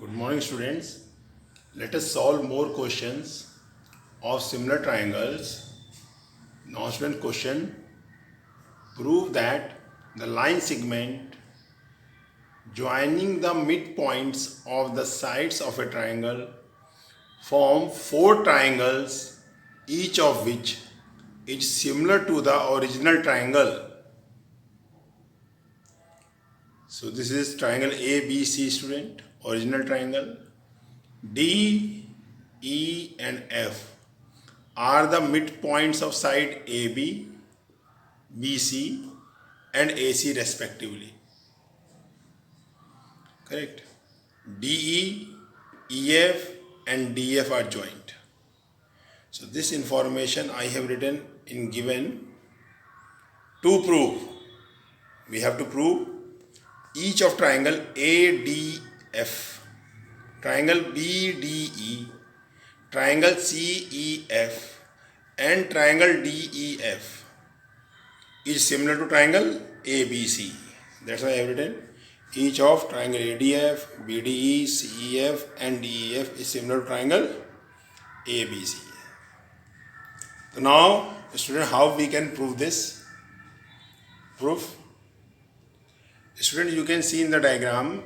Good morning, students. Let us solve more questions of similar triangles. Now, student question: prove that the line segment joining the midpoints of the sides of a triangle form four triangles, each of which is similar to the original triangle. So, this is triangle ABC, student, original triangle. D, E, and F are the midpoints of side AB, BC, and AC respectively. Correct? DE, EF, and DF are joint. So this information I have written in given to prove. We have to prove each of triangle ADF, triangle BDE, triangle CEF, and triangle DEF is similar to triangle ABC. That's why I have written each of triangle ADF, BDE, CEF, and DEF is similar to triangle ABC. So now, student, how we can prove this? Proof. Student, you can see in the diagram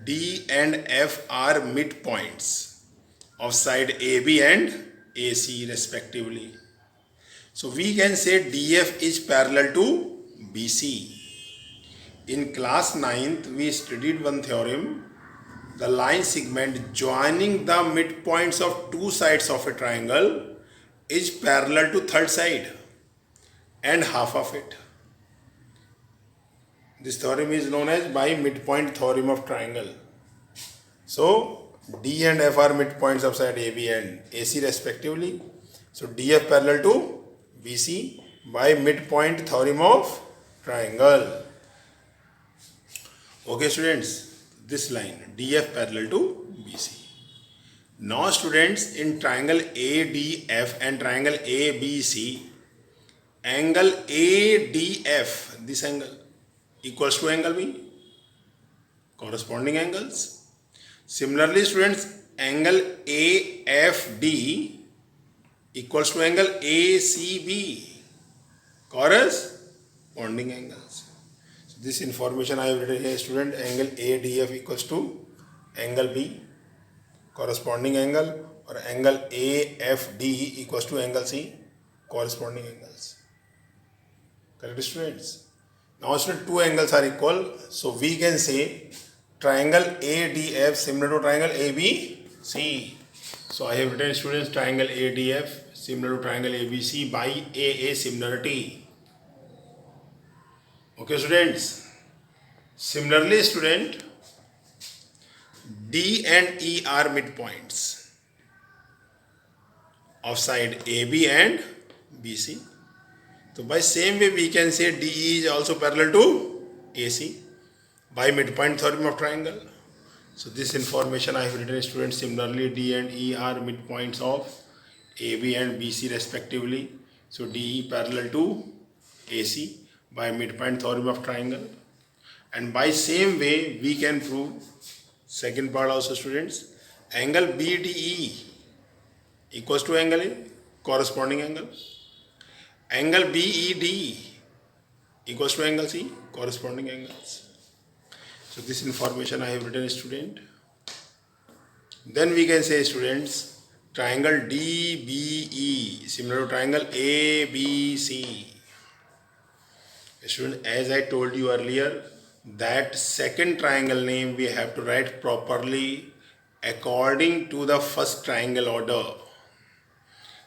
D and F are midpoints of side AB and AC respectively. So we can say DF is parallel to BC. In class 9th, we studied one theorem, the line segment joining the midpoints of two sides of a triangle is parallel to third side and half of it. This theorem is known as bi-midpoint theorem of triangle. So, D and F are midpoints of side AB and AC respectively. So, DF parallel to BC by midpoint theorem of triangle. Okay, students, this line DF parallel to BC. Now, students, in triangle ADF and triangle ABC, angle ADF, this angle equals to angle B, corresponding angles. Similarly, students, angle AFD equals to angle ACB, corresponding angles. So this information I have written here, student, angle ADF equals to angle B, corresponding angle, or angle AFD equals to angle C, corresponding angles. Correct, students? Now, student, two angles are equal, so we can say triangle ADF similar to triangle ABC. So I have written, students, triangle ADF similar to triangle ABC by AA similarity. Okay, students. Similarly, student, D and E are midpoints of side AB and BC. So by same way we can say DE is also parallel to AC by midpoint theorem of triangle. So this information I have written, students. Similarly, D and E are midpoints of AB and BC respectively. So DE parallel to AC by midpoint theorem of triangle. And by same way we can prove second part also, students. Angle BDE equals to angle A, corresponding angle. Angle BED equals to angle C, corresponding angles. So this information I have written, student. Then we can say, students, triangle DBE similar to triangle ABC. Student, as I told you earlier, that second triangle name we have to write properly according to the first triangle order.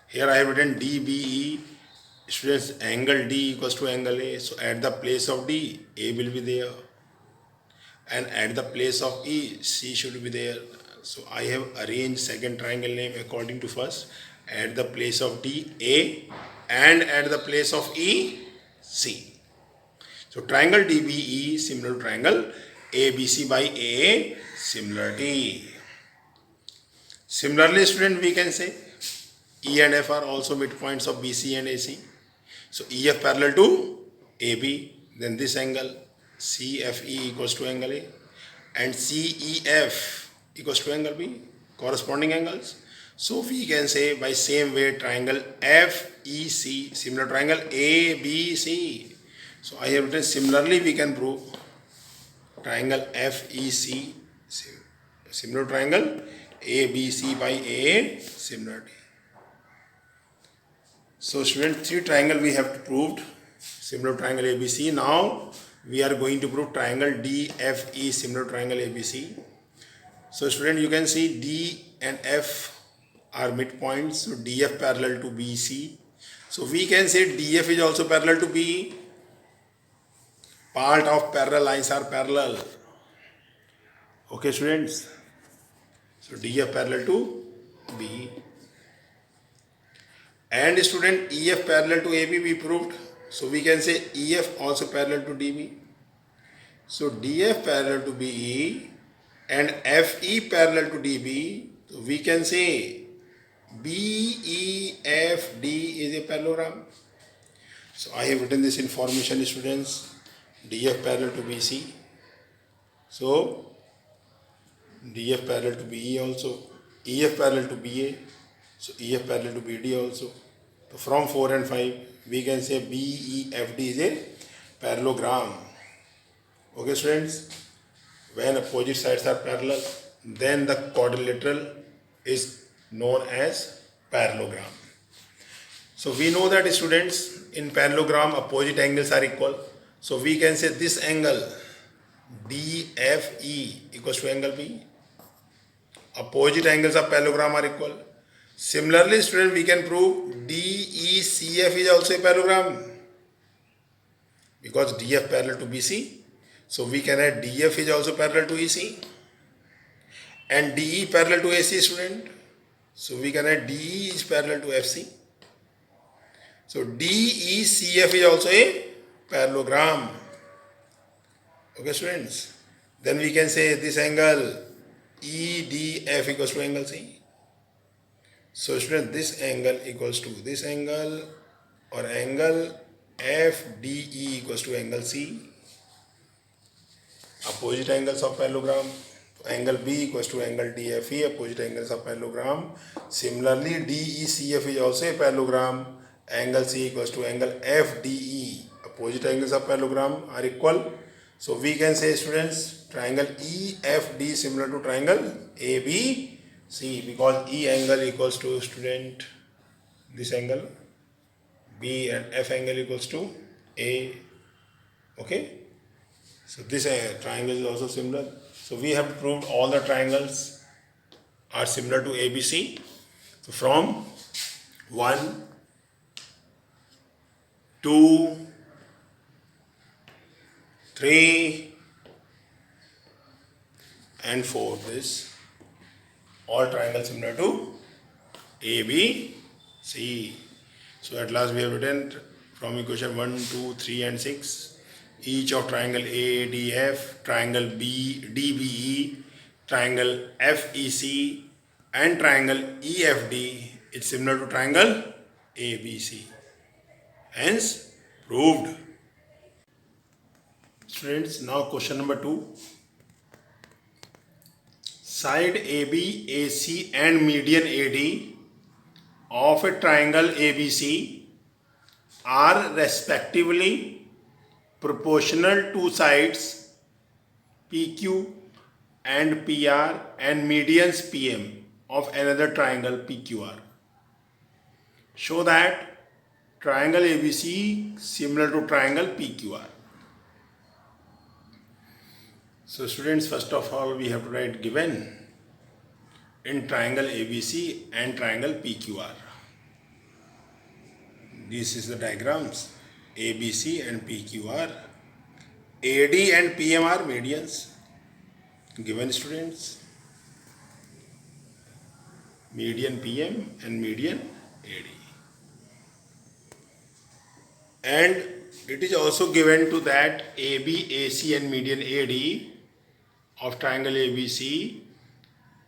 Here I have written DBE. Students, angle D equals to angle A. So at the place of D, A will be there. And at the place of E, C should be there. So I have arranged second triangle name according to first. At the place of D, A, and at the place of E, C. So triangle DBE similar to triangle ABC by AA similarity. Similarly, student, we can say E and F are also midpoints of BC and AC. So EF parallel to AB, then this angle CFE equals to angle A, and CEF equals to angle B, corresponding angles. So we can say by same way triangle FEC, similar triangle ABC. So I have written similarly we can prove triangle FEC, similar triangle ABC by A similarity. So student, three triangle we have proved, similar triangle ABC. Now we are going to prove triangle DFE, similar triangle ABC. So student, you can see D and F are midpoints, so DF parallel to BC. So we can say DF is also parallel to BE. Part of parallel lines are parallel. Okay students, so DF parallel to BE. And student, EF parallel to AB we proved. So we can say EF also parallel to DB. So DF parallel to BE and FE parallel to DB. So we can say BEFD is a parallelogram. So I have written this information students. DF parallel to BC. So DF parallel to BE also. EF parallel to BA. So EF parallel to BD also. So from 4 and 5 we can say BEFD is a parallelogram. Okay students, when opposite sides are parallel, then the quadrilateral is known as parallelogram. So we know that students, in parallelogram opposite angles are equal. So we can say this angle DFE equals to angle B. Opposite angles of parallelogram are equal. Similarly student, we can prove DECF is also a parallelogram because DF parallel to BC. So we can add DF is also parallel to EC and DE parallel to AC student. So we can add DE is parallel to FC. So DECF is also a parallelogram. Okay students. Then we can say this angle EDF equals to angle C. So student, this angle equals to this angle, or angle FDE equals to angle C. Opposite angles of parallelogram. Angle B equals to angle DFE, opposite angles of parallelogram. Similarly, DECF is also a parallelogram. Angle C equals to angle FDE. Opposite angles of parallelogram are equal. So we can say students, triangle EFD similar to triangle ABC because E angle equals to student this angle, B and F angle equals to A. Okay. So this triangle is also similar. So we have proved all the triangles are similar to ABC. So from 1, 2, 3 and 4, this all triangles similar to ABC. So at last we have written from equation 1, 2, 3 and 6. Each of triangle ADF, triangle BDBE, triangle FEC and triangle EFD is similar to triangle ABC. Hence proved. Students, now question number 2. Side AB, AC and median AD of a triangle ABC are respectively proportional to sides PQ and PR and medians PM of another triangle PQR. Show that triangle ABC similar to triangle PQR. So students, first of all we have to write given in triangle ABC and triangle PQR. This is the diagrams. ABC and PQR. AD and PM are medians. Given students, median PM and median AD. And it is also given to that AB, AC and median AD of triangle ABC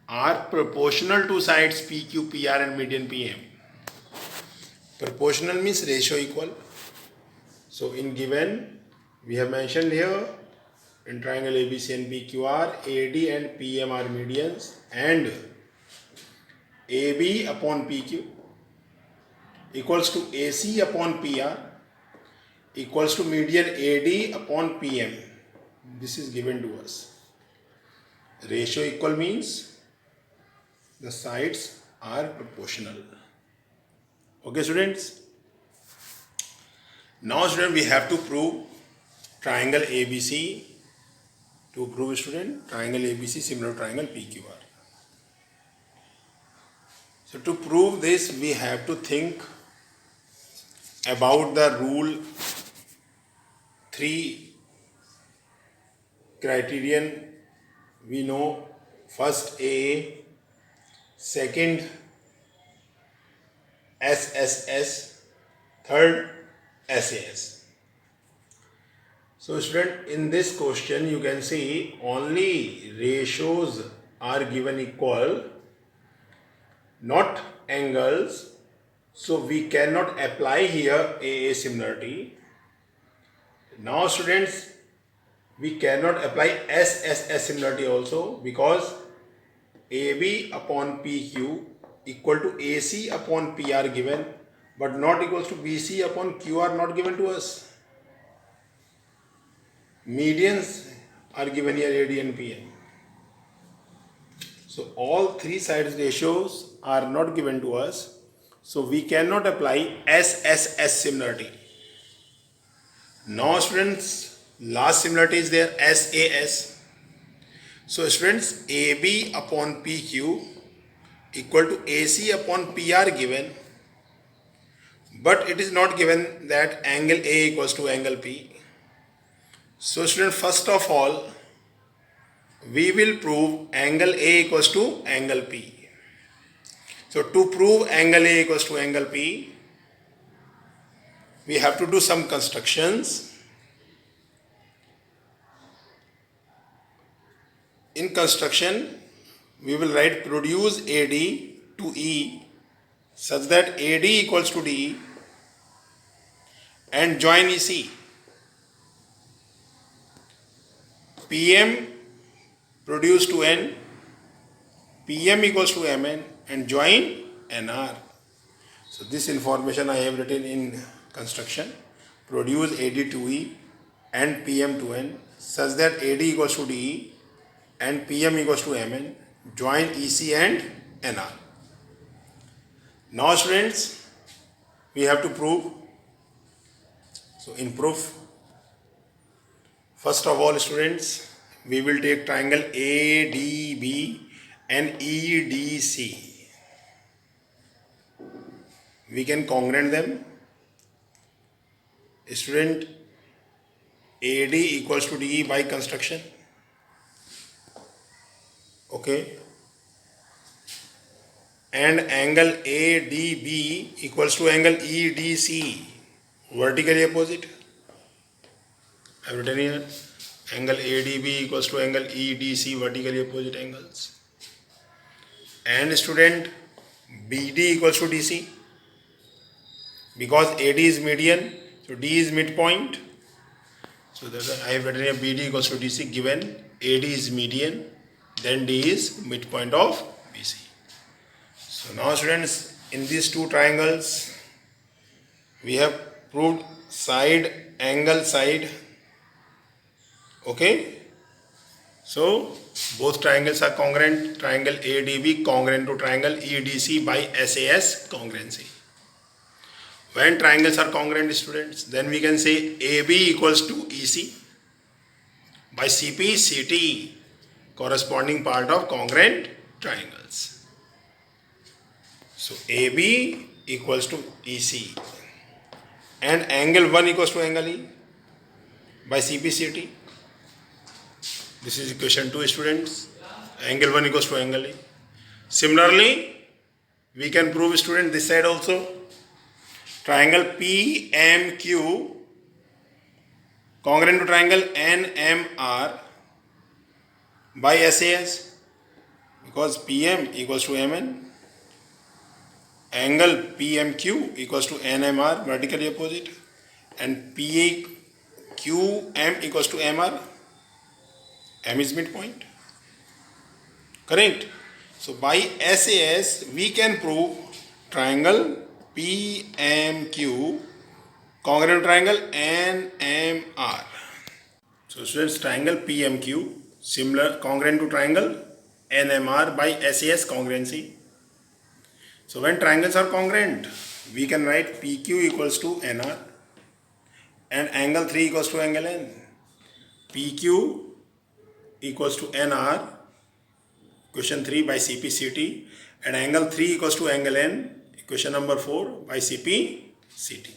are proportional to sides PQ, PR and median PM. Proportional means ratio equal. So in given, we have mentioned here in triangle ABC and PQR, AD and PM are medians, and AB upon PQ equals to AC upon PR equals to median AD upon PM. This is given to us. Ratio equal means the sides are proportional. Okay, students? Now, student, we have to prove triangle ABC. To prove, student, triangle ABC similar to triangle PQR. So to prove this, we have to think about the rule 3 criterion. We know first AA, second SSS, third SAS. So student, in this question you can see only ratios are given equal, not angles. So we cannot apply here AA similarity. Now students, we cannot apply SSS similarity also, because AB upon PQ equal to AC upon PR given, but not equals to BC upon QR not given to us. Medians are given here, AD and PM. So all three sides ratios are not given to us. So we cannot apply SSS similarity. Now students, last similarity is there, SAS. So students, AB upon PQ equal to AC upon PR given, but it is not given that angle A equals to angle P. So student, first of all, we will prove angle A equals to angle P. So to prove angle A equals to angle P, we have to do some constructions. In construction, we will write produce AD to E such that AD equals to DE and join EC. PM produce to N, PM equals to MN and join NR. So this information I have written in construction. Produce AD to E and PM to N such that AD equals to DE and PM equals to MN, join EC and NR. Now students, we have to prove. So in proof, first of all students, we will take triangle ADB and EDC. We can congruent them. Student, AD equals to DE by construction. Okay. And angle ADB equals to angle EDC, vertically opposite. I have written here, angle ADB equals to angle EDC, vertically opposite angles. And student, BD equals to DC, because AD is median, so D is midpoint. So I have written here BD equals to DC, given AD is median, then D is midpoint of BC. So now students, in these two triangles, we have proved side, angle, side. Okay. So both triangles are congruent. Triangle ADB congruent to triangle EDC by SAS congruency. When triangles are congruent, students, then we can say AB equals to EC by CP CT, corresponding part of congruent triangles. So AB equals to EC and angle 1 equals to angle E by CPCT. This is equation 2, students. Angle 1 equals to angle E. Similarly, we can prove, student, this side also. Triangle PMQ congruent to triangle NMR by SAS, because PM equals to MN. Angle PMQ equals to NMR, vertically opposite, and PAQM equals to MR. M is midpoint. Correct? So by SAS we can prove triangle PMQ congruent triangle NMR. So students, triangle PMQ similar congruent to triangle NMR by SAS congruency. So when triangles are congruent, we can write PQ equals to NR and angle 3 equals to angle N. PQ equals to NR, equation 3 by CPCT, and angle 3 equals to angle N, equation number 4 by CPCT.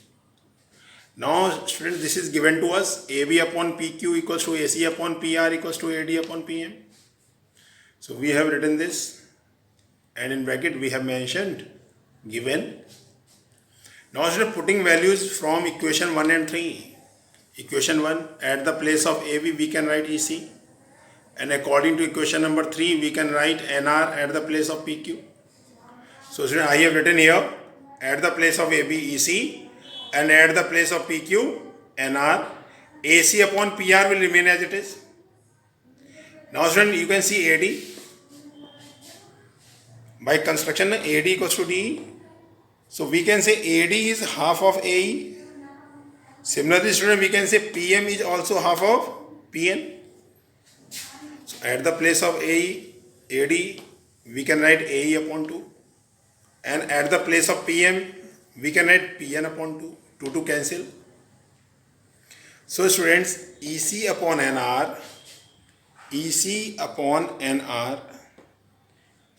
Now students, this is given to us AB upon PQ equals to AC upon PR equals to AD upon PM. So we have written this, and in bracket we have mentioned given. Now students, putting values from equation 1 and 3. Equation 1, at the place of AB we can write EC, and according to equation number 3 we can write NR at the place of PQ. So students, I have written here at the place of AB EC and at the place of PQ NR. AC upon PR will remain as it is. Now students, you can see AD. By construction AD equals to DE. So we can say AD is half of AE. Similarly student, we can say PM is also half of PN. So at the place of AD we can write AE upon 2, and at the place of PM we can write PN upon 2. 2 to cancel. So students, EC upon NR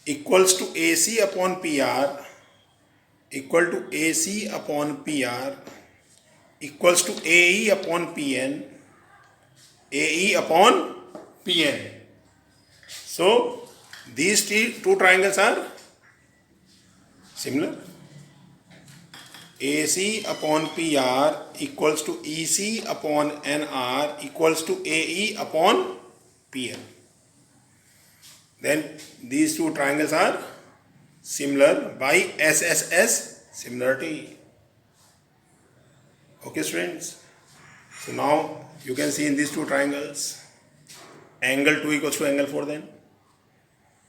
equals to AC upon PR equal to AC upon PR equals to AE upon PN, AE upon PN. So these two triangles are similar. AC upon PR equals to EC upon NR equals to AE upon PN. Then these two triangles are similar by SSS similarity. Okay students, so now you can see in these two triangles angle 2 equals to angle 4 then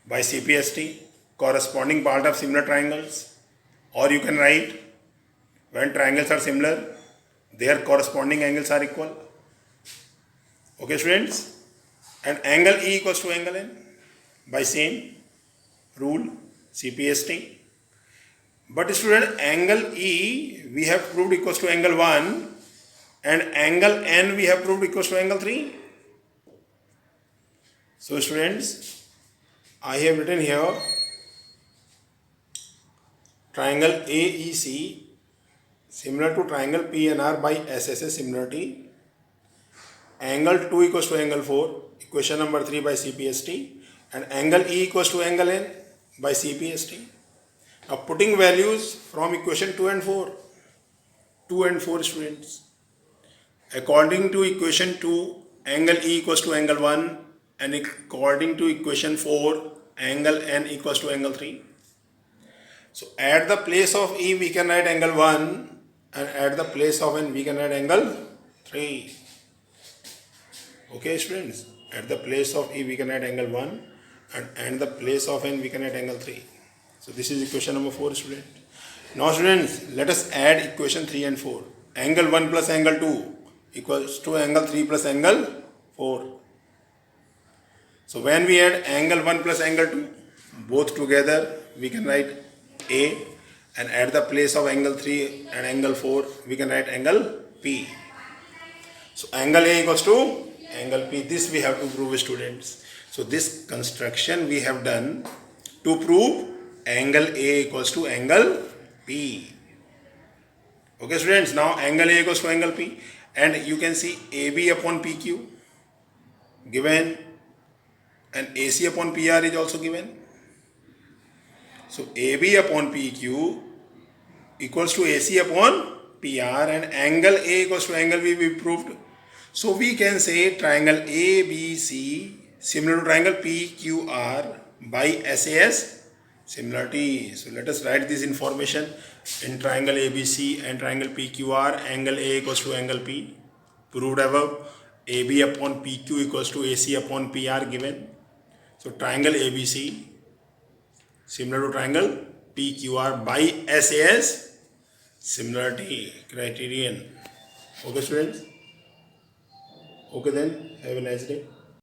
by CPST, corresponding part of similar triangles, or you can write when triangles are similar their corresponding angles are equal. Okay students, and angle E equals to angle N by same rule CPST. But student, angle E we have proved equals to angle 1 and angle N we have proved equals to angle 3. So students, I have written here triangle AEC similar to triangle PNR by SSS similarity. Angle 2 equals to angle 4, equation number 3 by CPST, and angle E equals to angle N by CPST. Now putting values from equation 2 and 4, 2 and 4 students. According to equation 2, angle E equals to angle 1, and according to equation 4, angle N equals to angle 3. So at the place of E we can write angle 1, and at the place of N we can write angle 3. Okay students, at the place of E we can write angle 1, and at the place of N we can write angle 3. So this is equation number 4 student. Now students, let us add equation 3 and 4. Angle 1 plus angle 2 equals to angle 3 plus angle 4. So when we add angle 1 plus angle 2 both together we can write A, and at the place of angle 3 and angle 4 we can write angle P. So angle A equals to angle P. This we have to prove students. So this construction we have done to prove angle A equals to angle P. Okay students, now angle A equals to angle P, and you can see AB upon PQ given, and AC upon PR is also given. So AB upon PQ equals to AC upon PR, and angle A equals to angle B we proved. So we can say triangle ABC similar to triangle PQR by SAS similarity. So let us write this information in triangle ABC and triangle PQR. Angle A equals to angle P, proved above, AB upon PQ equals to AC upon PR given. So triangle ABC similar to triangle PQR by SAS similarity criterion. Okay students? Okay then, have a nice day.